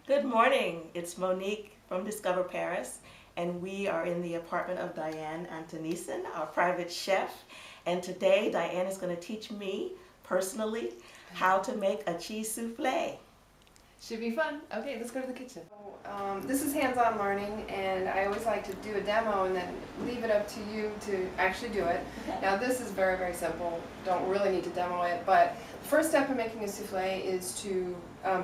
Good morning. It's Monique from Discover Paris, and we are in the apartment of Diane Anthonissen, our private chef. And today, Diane is going to teach me personally how to make a cheese souffle. Should be fun. Okay, let's go to the kitchen. This is hands-on learning, and I always like to do a demo and then leave it up to you to actually do it. Okay. Now this is very, very simple. Don't really need to demo it, but the first step in making a souffle is to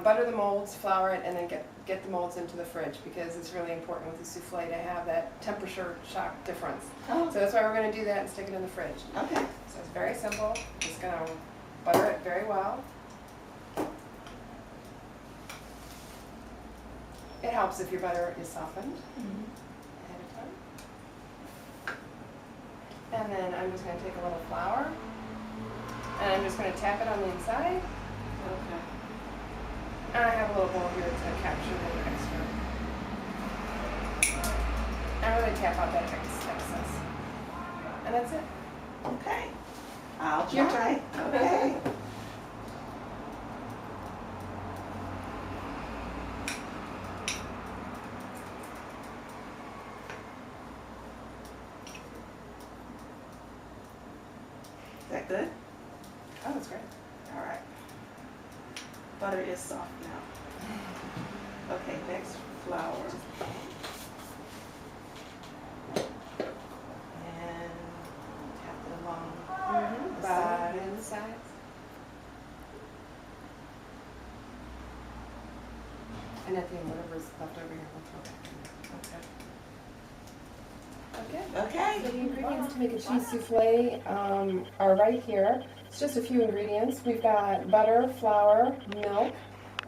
butter the molds, flour it, and then get the molds into the fridge, because it's really important with the souffle to have that temperature shock difference. Oh. So that's why we're going to do that and stick it in the fridge. Okay. So it's very simple. Just going to butter it very well. It helps if your butter is softened ahead of time. And then I'm just going to take a little flour, and I'm just going to tap it on the inside. Okay. And I have a little bowl here to capture the extra. And really tap out that excess. And that's it. Okay. I'll Your try. turn. Okay. Is that good? Oh, that's great. All right. Butter is soft now. Okay, next flour. And tap it along the By sides. the sides. And at the end, whatever's left over here, we'll throw back in. Okay. Okay. So the ingredients to make a cheese souffle are right here. It's just a few ingredients. We've got butter, flour, milk.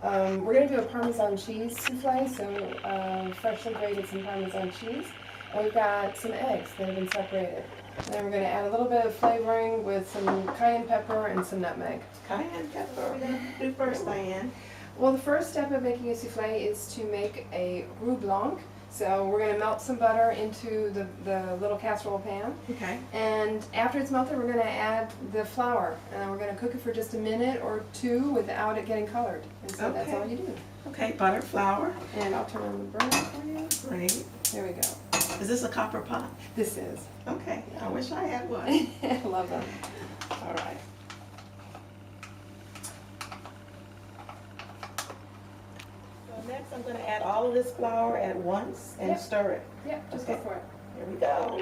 We're going to do a Parmesan cheese souffle, so freshly grated some Parmesan cheese. And we've got some eggs that have been separated. And then we're going to add a little bit of flavoring with some cayenne pepper and some nutmeg. Cayenne pepper. We're going to do first, Diane. Well, the first step of making a souffle is to make a roux blanc. So we're going to melt some butter into the little casserole pan. Okay. And after it's melted, we're going to add the flour. And then we're going to cook it for just a minute or two without it getting colored. And so that's Okay. all you do. Okay, butter, flour. And I'll turn on the burner for you. Great. There we go. Is this a copper pot? This is. Okay. I wish I had one. I love them. All right. So next I'm going to add all of this flour at once and Yep. stir it. Yep, just Okay. go for it. Here we go.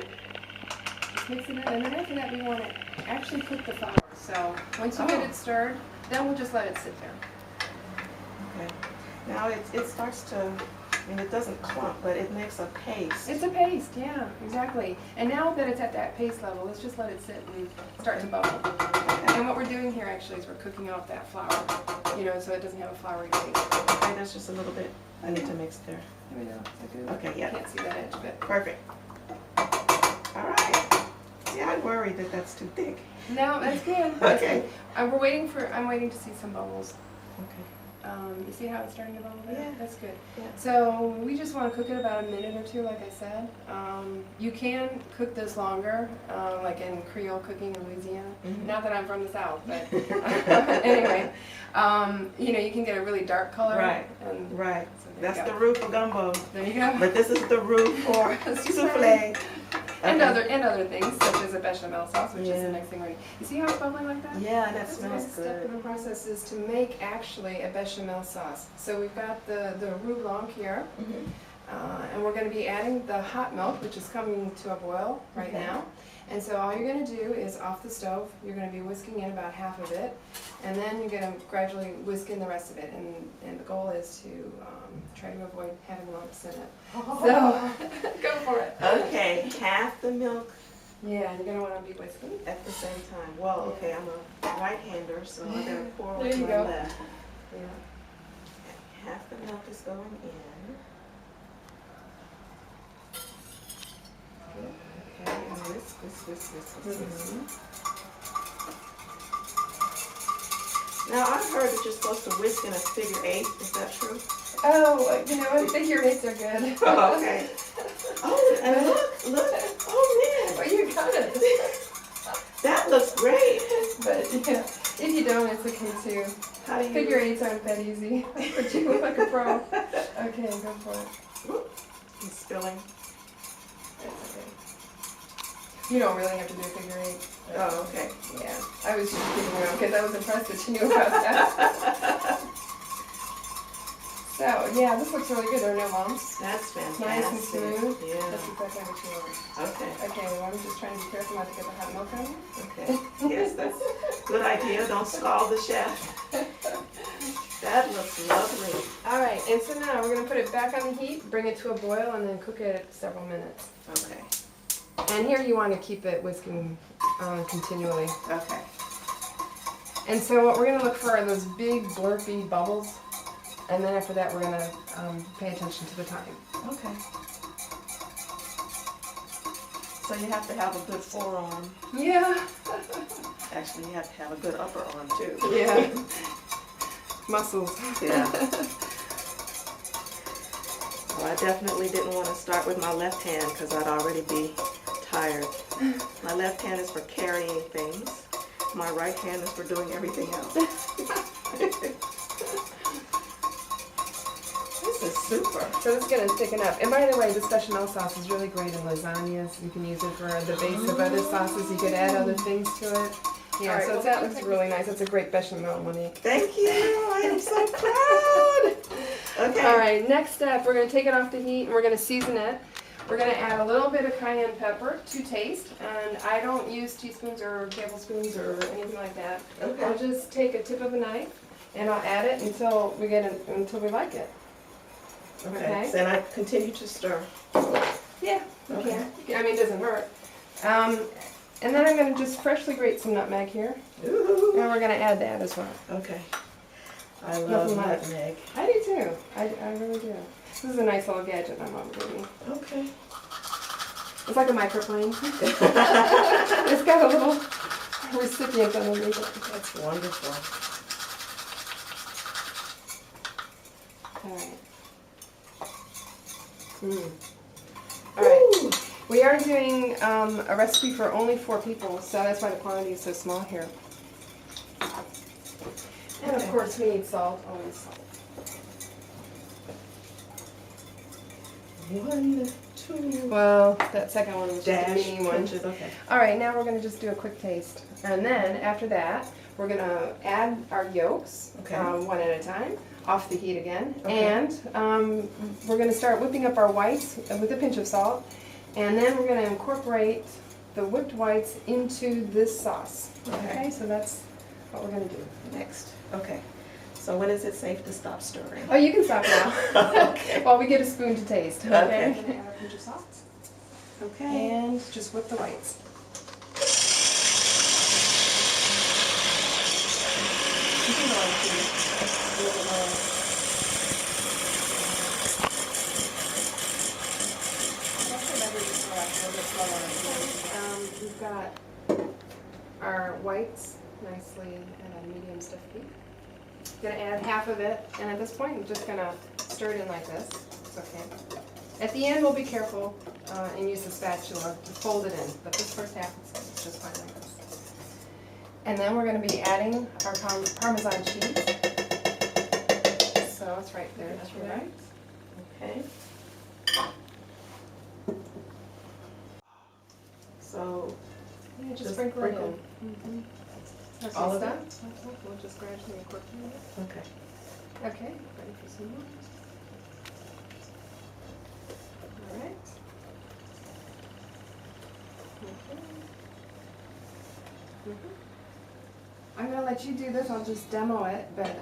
Just mix it in. And then after that, we want to actually cook the flour. So once you get Oh. it stirred, then we'll just let it sit there. Okay. Now it starts to, I mean, it doesn't clump, but it makes a paste. It's a paste, yeah, exactly. And now that it's at that paste level, let's just let it sit and start to bubble. And what we're doing here actually is we're cooking off that flour, so it doesn't have a floury taste. Okay, there's just a little bit I need to mix there. There we go. Is that good? Okay, yeah. Can't see that edge, but Perfect. All right. See, I worried that that's too thick. no, that's good. That's Okay. good. I'm waiting to see some bubbles. Okay. You see how it's starting to bubble there? Yeah. That's good. Yeah. So we just want to cook it about a minute or two, like I said. You can cook this longer, like in Creole cooking in Louisiana. Mhm. Not that I'm from the South, but anyway, you can get a really dark color. Right. And Right. so there you That's go. the roux for gumbo. There you go. But this is the roux for souffle. And Okay. other things, such as a bechamel sauce, which is Yeah. the next thing we're. You see how it's bubbling like that? Yeah, that That's the smells next step in good. the process is to make actually a bechamel sauce. So we've got the roux blanc here, Mhm. and we're going to be adding the hot milk, which is coming to a boil right Okay. now. And so all you're going to do is off the stove, you're going to be whisking in about half of it, and then you're going to gradually whisk in the rest of it. And the goal is to try to avoid having lumps in it. So go for it. Okay, half the milk Yeah, you're going to want to be whisking. at the same time. Well, okay, I'm a right-hander, so I gotta pour There with you my go. left. Yeah. Half the milk is going in. Okay, and whisk. Now, I've heard that you're supposed to whisk in a figure eight. Is that true? Oh, figure eights are good. Oh, okay. Oh, and look. Oh, man. Well, you got it. That looks great. But yeah, If you don't, it's okay too. How do you? Figure eights aren't that easy, but you look like a pro. Okay, go for it. Whoop. I'm spilling. That's okay. You don't really have to do a figure eight. Oh, okay. Yeah, I was just kidding around because I was impressed that you knew about that. So, yeah, this looks really good. There are no lumps. That's fantastic. Nice and smooth. Yeah. That's exactly what you want. Okay. Okay, well, I'm just trying to be careful not to get the hot milk on you. Okay. Yes, that's a good idea. Don't scald the chef. That looks lovely. All right, and so now we're going to put it back on the heat, bring it to a boil, and then cook it several minutes. Okay. And here you want to keep it whisking continually. Okay. And so what we're going to look for are those big blurpy bubbles. And then after that, we're going to pay attention to the time. Okay. So you have to have a good forearm. Yeah. Actually, you have to have a good upper arm too. Yeah. Muscles. Yeah. Well, I definitely didn't want to start with my left hand because I'd already be tired. My left hand is for carrying things. My right hand is for doing everything else. This is super. So this is going to thicken up. And by the way, this bechamel sauce is really great in lasagnas. You can use it for the base of other sauces. You could add other things to it. Yeah, right, so well, that looks really nice. That's a great bechamel, Monique. Thank you. I am so proud. Okay. All right, next step, we're going to take it off the heat and we're going to season it. We're going to add a little bit of cayenne pepper to taste, and I don't use teaspoons or tablespoons or anything like that. Okay. I'll just take a tip of a knife and I'll add it until we like it. Okay. So then I continue to stir. Yeah, you Okay. can. I mean, it doesn't hurt. And then I'm going to just freshly grate some nutmeg here, Ooh. and we're going to add that as well. Okay. I love Nothing like- nutmeg. I do too. I really do. This is a nice little gadget my mom gave me. Okay. It's like a microplane. It's got a little recipient underneath it. That's wonderful. All right. All right. We are doing a recipe for only 4 people, so that's why the quantity is so small here. And of Okay. course we need salt, always salt. 1, 2. Well, that second one was just a Dash mini one. punches. Okay. All right, now we're going to just do a quick taste. And then after that, we're going to add our yolks, Okay. one at a time, off the heat again. Okay. And we're going to start whipping up our whites with a pinch of salt. And then we're going to incorporate the whipped whites into this sauce. Okay. So that's what we're going to do. Next. Okay. So when is it safe to stop stirring? Oh, you can stop now. Okay. While we get a spoon to taste. Okay. I'm going to add a pinch of salt. Okay. And just whip the whites. You can go on to a little more. We've got our whites nicely at a medium stiff heat. Gonna add half of it, and at this point, I'm just gonna stir it in like this. It's okay. At the end, we'll be careful and use the spatula to fold it in, but this first half is just fine like this. And then we're gonna be adding our Parmesan cheese. So it's right there. That's right. Okay. So Yeah, just Just sprinkle it sprinkle. in. Okay, All of stop. it? We'll just gradually incorporate it. okay. Okay, ready for some more? All right. Okay. I'm going to let you do this. I'll just demo it, but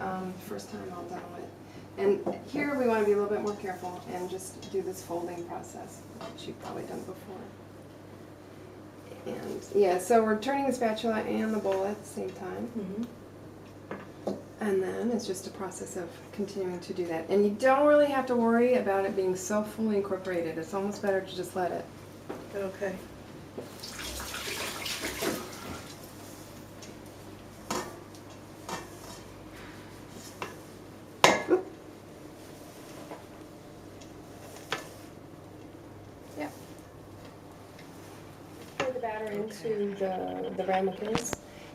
first time I'll demo it. And here we want to be a little bit more careful and just do this folding process, which you've probably done before. And yeah, so we're turning the spatula and the bowl at the same time. And then it's just a process of continuing to do that. And you don't really have to worry about it being so fully incorporated. It's almost better to just let it. Okay. Pour the batter into the ramekins.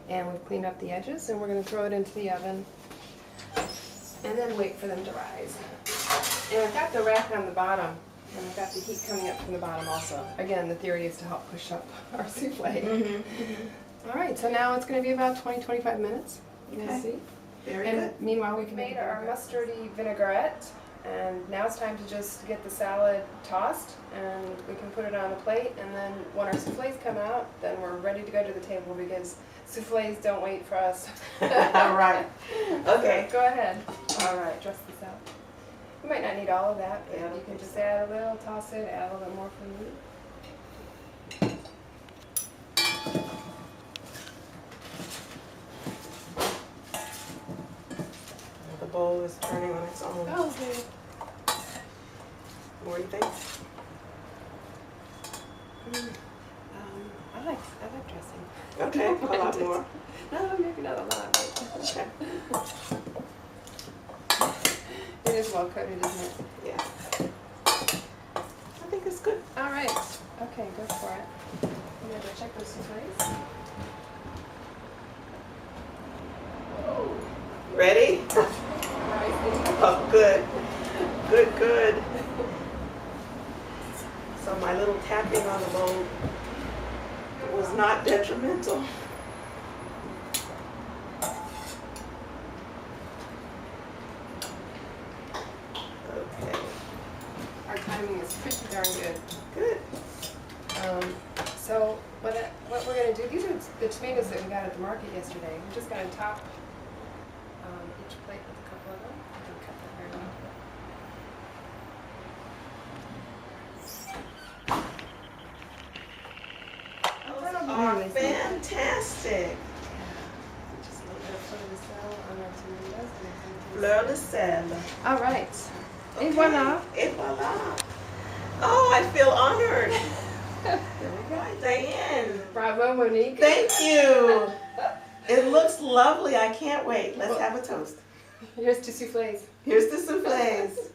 And we've cleaned up the edges, and we're going to throw it into the oven and then wait for them to rise. And I've got the rack on the bottom, and I've got the heat coming up from the bottom also. Again, the theory is to help push up our souffle. All right, so now it's going to be about 20-25 minutes. We'll see. Very And good. meanwhile, we've made our mustardy vinaigrette, and now it's time to just get the salad tossed, and we can put it on a plate, and then when our soufflés come out, then we're ready to go to the table because soufflés don't wait for us. All right. Okay. So, go ahead. All right, dress this out. You might not need all of that, but Yeah, you can just add a little, toss it, add a little bit more for me. The bowl is turning on its own. Oh, okay. What do you think? I like dressing. Okay, a lot more. No, maybe not a lot, but Okay. it is well coated, isn't it? Yeah. I think it's good. All right. Okay, go for it. I'm gonna go check those soufflés. Ready? Oh, good. Good, good. So my little tapping on the bowl was not detrimental. Okay. Our timing is pretty darn good. Good. So what we're gonna do? These are the tomatoes that we got at the market yesterday. We're just gonna top each plate with a couple of them. I'm gonna cut that very well. Those are fantastic. Just a little bit of fleur de sel on our tomatoes. Fleur de sel. All right. Okay. Et voila. Et voila. Oh, I feel honored. There we go. Hi, Diane. Bravo, Monique. Thank you. It looks lovely. I can't wait. Let's have a toast. Here's to soufflés. Here's the soufflés.